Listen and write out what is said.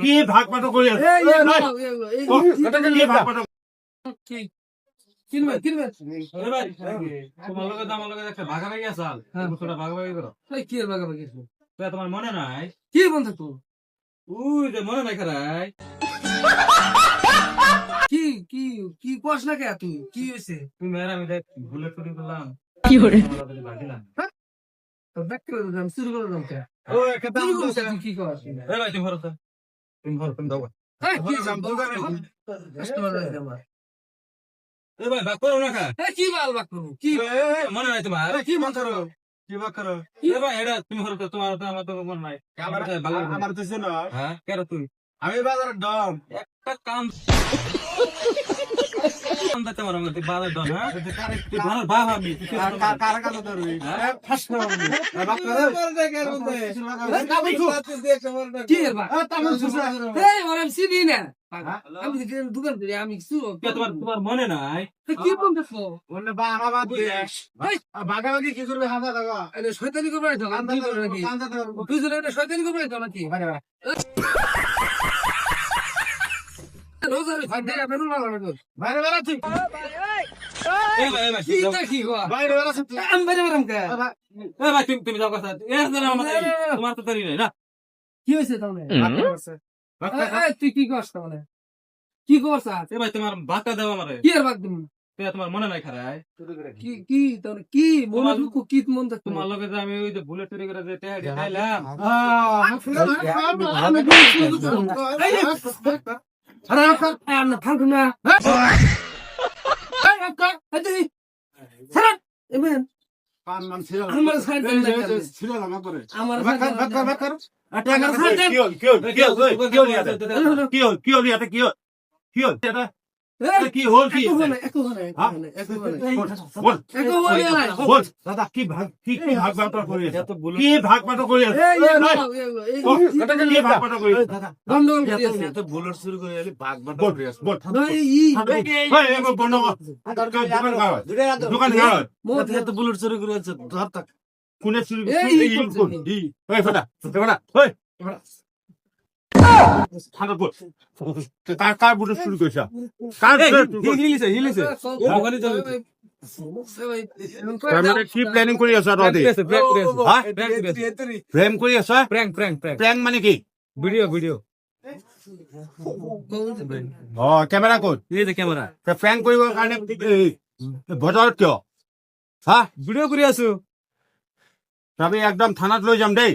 কি ভাগ পাটো কৰি আছে কি ভাগ পাটো কিনবে তোমার লগে আমার লগে একটা ভাগাভাগি আছে তোরা ভাগাভাগি করো কি এর বাগাবাগি আছে? তোমার মনে নাই কি বন্ধু তো ওই যে মনে নাই খারাই কি কি কি কস না কে তুই কি হয়েছে? তুমি আর আমি দেখ ভুলে চুরি করলাম কি করে ভাগিলাম তো ব্যাক করে দিলাম শুরু করে দিলাম কে ও একটা দাম তুই বলছিস তুই কি কর এই ভাই তুমি ভরসা তুমি দাও এই কি দাম দোকানে কাস্টমার আছে আমার এই ভাই ভাগ করো না খা এই কি বাল বাক করব কি মনে নাই তোমার কি ভাগ করো কি ভাগ করো এই ভাই এটা তুমি ভরসা তোমার তো আমার তো মনে নাই আমার তো শোনো হ্যাঁ কেন তুই আমি বাজারের দাম একটা কাম দিতে পারো না তুই বাজার দাও হ্যাঁ তুই ভালো ভাব আমি কারা কারা ধরবি ফাস্ট না ভাগ কি এর বাক তামন সুসা এই ওরা চিনি না আমি দোকান করি আমি কিছু তোমার মনে নাই কি বলতেছো বললে বাগাবাদ দে বাগাবাদি কি করবে হাঁদা দাও এটা শয়তানি করবে তো গান্ধী করবে নাকি কান্দা দাও তুই যদি এটা শয়তানি করবে তো নাকি রোজারে ফাইট দেখা বেরো না লাগবে বাইরে বেরা তুই এই ভাই কি তা কি গো বাইরে বেরা তুই আমি বেরে বেরাম কে এই ভাই তুমি যাও কথা এর জন্য আমাদের তোমার তো তরি নাই না কি হইছে তাহলে বাগাবাদ তুই কি করছ তাহলে কি করছ এই ভাই তোমার ভাতটা দাও আমারে কি আর বাদ দিম তোমার মনে নাই খারাই কি কি তাহলে কি মনে দুঃখ কি মন থাকতো তোমার লগে যে আমি ওই যে বুলেট চুরি করে যে টেহাডি খাইলাম আমি ফালতু না এমন পান মান ছিল আমার সাইড ছিল না করে আমার বাগ কর কি হল এটা কি হল কি বল দাদা কি ভাগ কি ভাগ বাটা করে আছে কি ভাগ বাটা করে আছে কি ভাগ বাটা করে আছে দাদা গন্ডগোল তো বুলেট শুরু করে এলি ভাগ বাটা করে আছে বল ভাই এবার বন্ধ দোকান গাও তো বুলেট শুরু করে আছে ধর তাক কোনে শুরু এই ফটা ওই ঠান্ডা বল কার বুলেট শুরু করেছে কার হিলিছে ওখানে যাও ক্যামেরা কি প্ল্যানিং কৰি আছা তহঁতি প্ৰেম কৰি আছা প্ৰেং মানে কি ভিডিও অ কেমেৰা ক'ত এই যে ক্যামেরা প্ৰেং কৰিবৰ কাৰণে বজাৰত কিয় হা ভিডিও কৰি আছো আমি একদম থানাত লৈ যাম দেই